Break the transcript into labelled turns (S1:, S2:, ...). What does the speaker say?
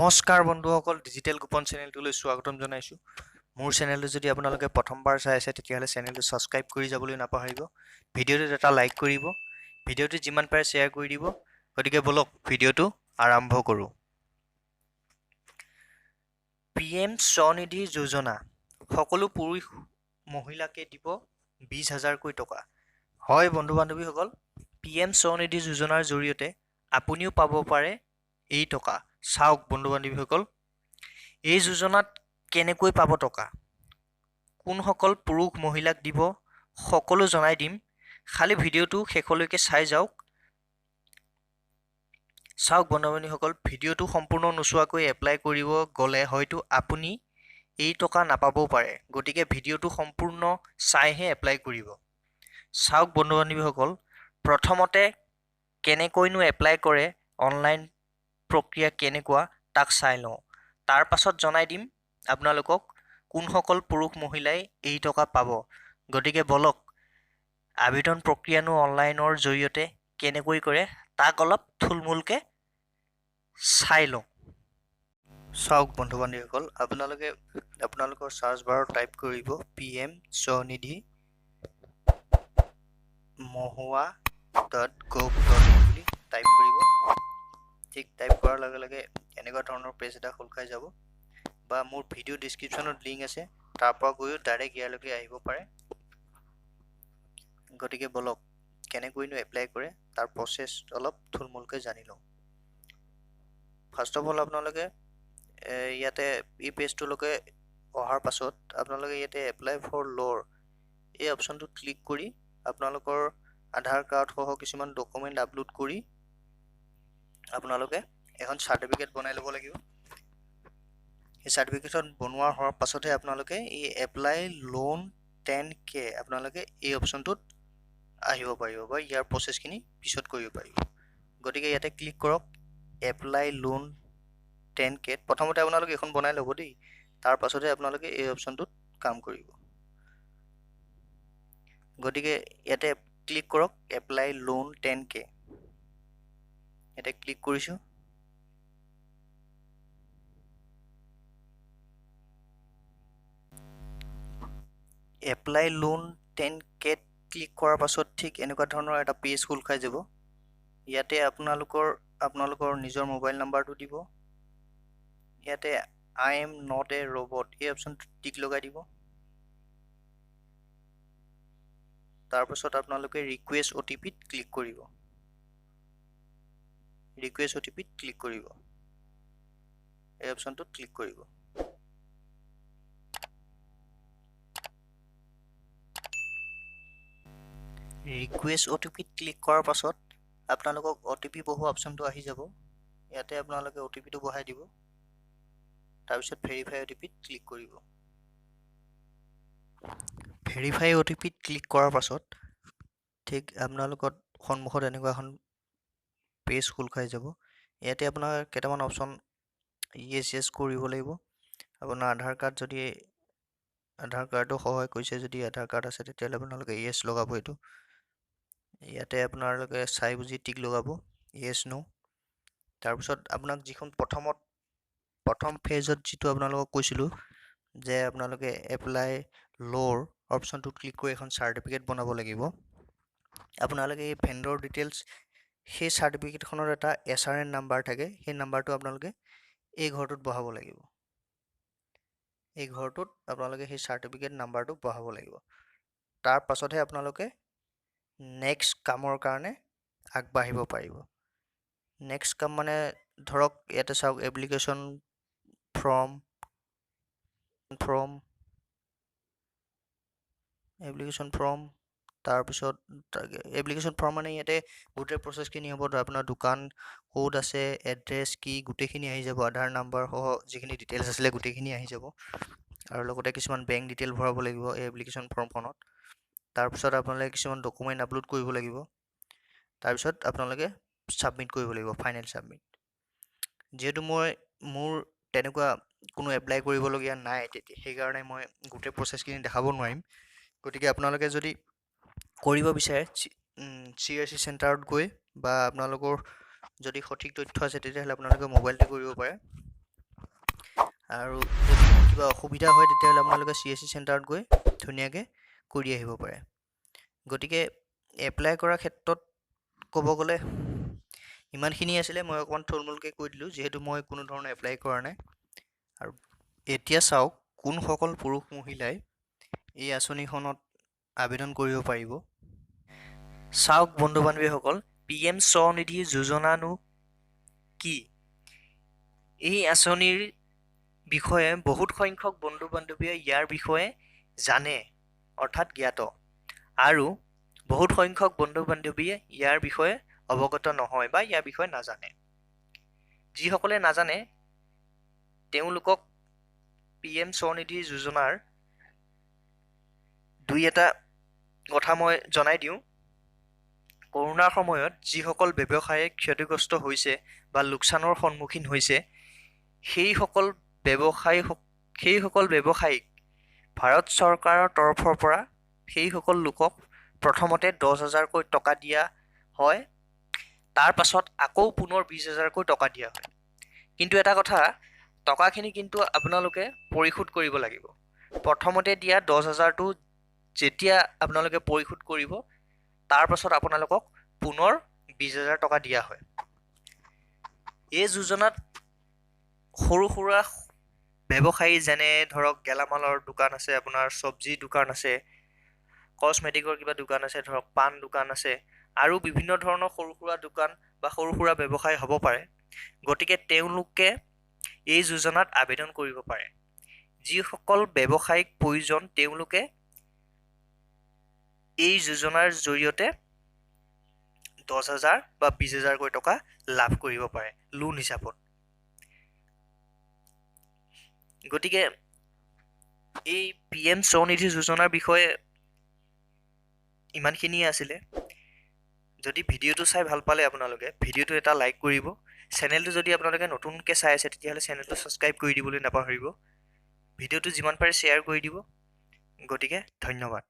S1: নমস্কাৰ বন্ধুসকল, digital coupon চেনেলটোলৈ স্বাগতম জনাইছোঁ। মোৰ চেনেলটো যদি আপোনালোকে প্ৰথমবাৰ চাই আছে তেতিয়াহ'লে চেনেলটো ছাবস্ক্ৰাইব কৰি যাবলৈ নাপাহৰিব। ভিডিঅ'টোত এটা লাইক কৰিব, ভিডিঅ'টো যিমান পাৰে শ্বেয়াৰ কৰি দিব। গতিকে বলক ভিডিঅ'টো আৰম্ভ কৰোঁ। PM স্বনিধি যোজনা সকলো পুৰুষ মহিলাকে দিব 20,000কৈ টকা। হয় বন্ধু বান্ধৱীসকল, PM স্বনিধি যোজনাৰ জৰিয়তে আপুনিও পাব পাৰে এই টকা। চাওক বন্ধু বান্ধৱীসকল, এই যোজনাত কেনেকৈ পাব টকা, কোনসকল পুৰুষ মহিলাক দিব, সকলো জনাই দিম। খালি ভিডিঅ'টো শেষলৈকে চাই যাওক। চাওক বন্ধু বান্ধৱীসকল, ভিডিঅ'টো সম্পূৰ্ণ নোচোৱাকৈ এপ্লাই কৰিব গ'লে হয়তো আপুনি এই টকা নাপাবও পাৰে। গতিকে ভিডিঅ'টো সম্পূৰ্ণ চাইহে এপ্লাই কৰিব। চাওক বন্ধু বান্ধৱীসকল, প্ৰথমতে কেনেকৈনো এপ্লাই কৰে, অনলাইন প্ৰক্ৰিয়া কেনেকুৱা তাক চাই লওঁ। তাৰ পাছত জনাই দিম আপোনালোকক কোনসকল পুৰুষ মহিলাই এই টকা পাব। গতিকে বলক আবেদন প্ৰক্ৰিয়ানো অনলাইনৰ জৰিয়তে কেনেকৈ কৰে তাক অলপ থুলমূলকৈ চাই লওঁ। চাওক বন্ধু বান্ধৱীসকল, আপোনালোকৰ চাৰ্চ বাৰত টাইপ কৰিব PM স্বনিধি mohua.gov.in বুলি টাইপ কৰিব। ঠিক টাইপ কৰাৰ লগে লগে এনেকুৱা ধৰণৰ পেজ এটা খোল খাই যাব, বা মোৰ ভিডিঅ' ডিছক্ৰিপশ্যনত লিংক আছে, তাৰ পৰা গৈও ডাইৰেক্ট ইয়ালৈকে আহিব পাৰে। গতিকে বলক কেনেকৈনো এপ্লাই কৰে তাৰ প্ৰচেছ অলপ থুলমূলকৈ জানি লওঁ। ফাৰ্ষ্ট অফ অল আপোনালোকে ইয়াতে এই পেজটোলৈকে অহাৰ পাছত আপোনালোকে ইয়াতে এপ্লাই ফৰ ল'ৰ এই অপশ্যনটোত ক্লিক কৰি আপোনালোকৰ আধাৰ কাৰ্ড সহ কিছুমান ডকুমেণ্ট আপলোড কৰি আপোনালোকে এখন চাৰ্টিফিকেট বনাই ল'ব লাগিব। এই চাৰ্টিফিকেটখন বনোৱা হোৱাৰ পাছতহে আপোনালোকে এই এপ্লাই লোন 10K আপোনালোকে এই অপশ্যনটোত আহিব পাৰিব, বা ইয়াৰ প্ৰচেছখিনি পিছত কৰিব পাৰিব। গতিকে ইয়াতে ক্লিক কৰক এপ্লাই লোন 10K। প্ৰথমতে আপোনালোকে এখন বনাই ল'ব দেই, তাৰ পাছতহে আপোনালোকে এই অপশ্যনটোত কাম কৰিব। গতিকে ইয়াতে ক্লিক কৰক এপ্লাই লোন 10K। ইয়াতে ক্লিক কৰিছোঁ। এপ্লাই লোন 10K ক্লিক কৰাৰ পাছত ঠিক এনেকুৱা ধৰণৰ এটা পেজ খোল খাই যাব। ইয়াতে আপোনালোকৰ নিজৰ মোবাইল নাম্বাৰটো দিব। ইয়াতে I am not a robot এই অপশ্যনটো টিক লগাই দিব। তাৰপাছত আপোনালোকে ৰিকুৱেষ্ট OTPত ক্লিক কৰিব। ৰিকুৱেষ্ট OTPত ক্লিক কৰিব, এই অপশ্যনটোত ক্লিক কৰিব। ৰিকুৱেষ্ট OTPত ক্লিক কৰাৰ পাছত আপোনালোকক OTP বহোৱা অপশ্যনটো আহি যাব। ইয়াতে আপোনালোকে OTPটো বহাই দিব। তাৰপিছত ভেৰিফাই OTPত ক্লিক কৰিব। ভেৰিফাই OTPত ক্লিক কৰাৰ পাছত ঠিক আপোনালোকৰ সন্মুখত এনেকুৱা এখন পেজ খোল খাই যাব। ইয়াতে আপোনাৰ কেইটামান অপশ্যন ইয়েছ কৰিব লাগিব। আপোনাৰ আধাৰ কাৰ্ডো সহায় কৰিছে, যদি আধাৰ কাৰ্ড আছে তেতিয়াহ'লে আপোনালোকে ইয়েছ লগাব। এইটো ইয়াতে আপোনালোকে চাই বুজি টিক লগাব ইয়েছ নো। তাৰপিছত আপোনাক যিখন প্ৰথম ফেজত যিটো আপোনালোকক কৈছিলোঁ যে আপোনালোকে এপ্লাই ল'ৰ অপশ্যনটোত ক্লিক কৰি এখন চাৰ্টিফিকেট বনাব লাগিব। আপোনালোকে এই ভেণ্ডৰ ডিটেইলছ, সেই চাৰ্টিফিকেটখনৰ এটা SRN নাম্বাৰ থাকে, সেই নাম্বাৰটো আপোনালোকে এই ঘৰটোত বহাব লাগিব। এই ঘৰটোত আপোনালোকে সেই চাৰ্টিফিকেট নাম্বাৰটো বহাব লাগিব। তাৰ পাছতহে আপোনালোকে নেক্সট কামৰ কাৰণে আগবাঢ়িব পাৰিব। নেক্সট কাম মানে ধৰক ইয়াতে চাওক এপ্লিকেশ্যন ফৰ্ম তাৰপিছত এপ্লিকেশ্যন ফৰ্ম মানে ইয়াতে গোটেই প্ৰচেছখিনি হ'ব। আপোনাৰ দোকান ক'ত আছে, এড্ৰেছ কি, গোটেইখিনি আহি যাব। আধাৰ নাম্বাৰ সহ যিখিনি ডিটেইলছ আছিলে গোটেইখিনি আহি যাব, আৰু লগতে কিছুমান বেংক ডিটেইল ভৰাব লাগিব এই এপ্লিকেশ্যন ফৰ্মখনত। তাৰপিছত আপোনালোকে কিছুমান ডকুমেণ্ট আপলোড কৰিব লাগিব। তাৰপিছত আপোনালোকে ছাবমিট কৰিব লাগিব, ফাইনেল ছাবমিট। যিহেতু মোৰ তেনেকুৱা কোনো এপ্লাই কৰিবলগীয়া নাই, সেইকাৰণে মই গোটেই প্ৰচেছখিনি দেখাব নোৱাৰিম। গতিকে আপোনালোকে যদি কৰিব বিচাৰে CRC চেণ্টাৰত গৈ, বা আপোনালোকৰ যদি সঠিক তথ্য আছে তেতিয়াহ'লে আপোনালোকে মোবাইলতে কৰিব পাৰে। আৰু যদি কিবা অসুবিধা হয় তেতিয়াহ'লে আপোনালোকে CSC চেণ্টাৰত গৈ ধুনীয়াকৈ কৰি আহিব পাৰে। গতিকে এপ্লাই কৰাৰ ক্ষেত্ৰত ক'ব গ'লে ইমানখিনি আছিলে। মই অকণমান থুলমূলকৈ কৈ দিলোঁ যিহেতু মই কোনো ধৰণৰ এপ্লাই কৰা নাই। আৰু এতিয়া চাওক কোনসকল পুৰুষ মহিলাই এই আঁচনিখনত আবেদন কৰিব পাৰিব। চাওক বন্ধু বান্ধৱীসকল, PM স্বনিধি যোজনানো কি? এই আঁচনিৰ বিষয়ে বহুত সংখ্যক বন্ধু বান্ধৱীয়ে ইয়াৰ বিষয়ে জানে অৰ্থাৎ জ্ঞাত, আৰু বহুত সংখ্যক বন্ধু বান্ধৱীয়ে ইয়াৰ বিষয়ে অৱগত নহয় বা ইয়াৰ বিষয়ে নাজানে। যিসকলে নাজানে তেওঁলোকক PM স্বনিধি যোজনাৰ দুই এটা কথা মই জনাই দিওঁ। কৰোণাৰ সময়ত যিসকল ব্যৱসায়ে ক্ষতিগ্ৰস্ত হৈছে বা লোকচানৰ সন্মুখীন হৈছে, সেইসকল ব্যৱসায়িক ভাৰত চৰকাৰৰ তৰফৰ পৰা সেইসকল লোকক প্ৰথমতে 10,000কৈ টকা দিয়া হয়, তাৰ পাছত আকৌ পুনৰ 20,000কৈ টকা দিয়া হয়। কিন্তু এটা কথা, টকাখিনি কিন্তু আপোনালোকে পৰিশোধ কৰিব লাগিব। প্ৰথমতে দিয়া 10,000টো যেতিয়া আপোনালোকে পৰিশোধ কৰিব, তাৰ পাছত আপোনালোকক পুনৰ 20,000 টকা দিয়া হয়। এই যোজনাত সৰু সুৰা ব্যৱসায়ী যেনে ধৰক গেলামালৰ দোকান আছে, আপোনাৰ চব্জি দোকান আছে, কচমেটিকৰ কিবা দোকান আছে, ধৰক পাণ দোকান আছে, আৰু বিভিন্ন ধৰণৰ সৰু সুৰা দোকান বা সৰু সুৰা ব্যৱসায় হ'ব পাৰে। গতিকে তেওঁলোকে এই যোজনাত আবেদন কৰিব পাৰে। যিসকল ব্যৱসায়িক প্ৰয়োজন তেওঁলোকে এই যোজনাৰ জৰিয়তে 10,000 বা 20,000কৈ টকা লাভ কৰিব পাৰে লোন হিচাপত। গতিকে এই PM স্বনিধি যোজনাৰ বিষয়ে ইমানখিনিয়ে আছিলে। যদি ভিডিঅ'টো চাই ভাল পালে আপোনালোকে ভিডিঅ'টো এটা লাইক কৰিব। চেনেলটো যদি আপোনালোকে নতুনকৈ চাই আছে তেতিয়াহ'লে চেনেলটো ছাবস্ক্ৰাইব কৰি দিবলৈ নাপাহৰিব। ভিডিঅ'টো যিমান পাৰে শ্বেয়াৰ কৰি দিব। গতিকে ধন্যবাদ।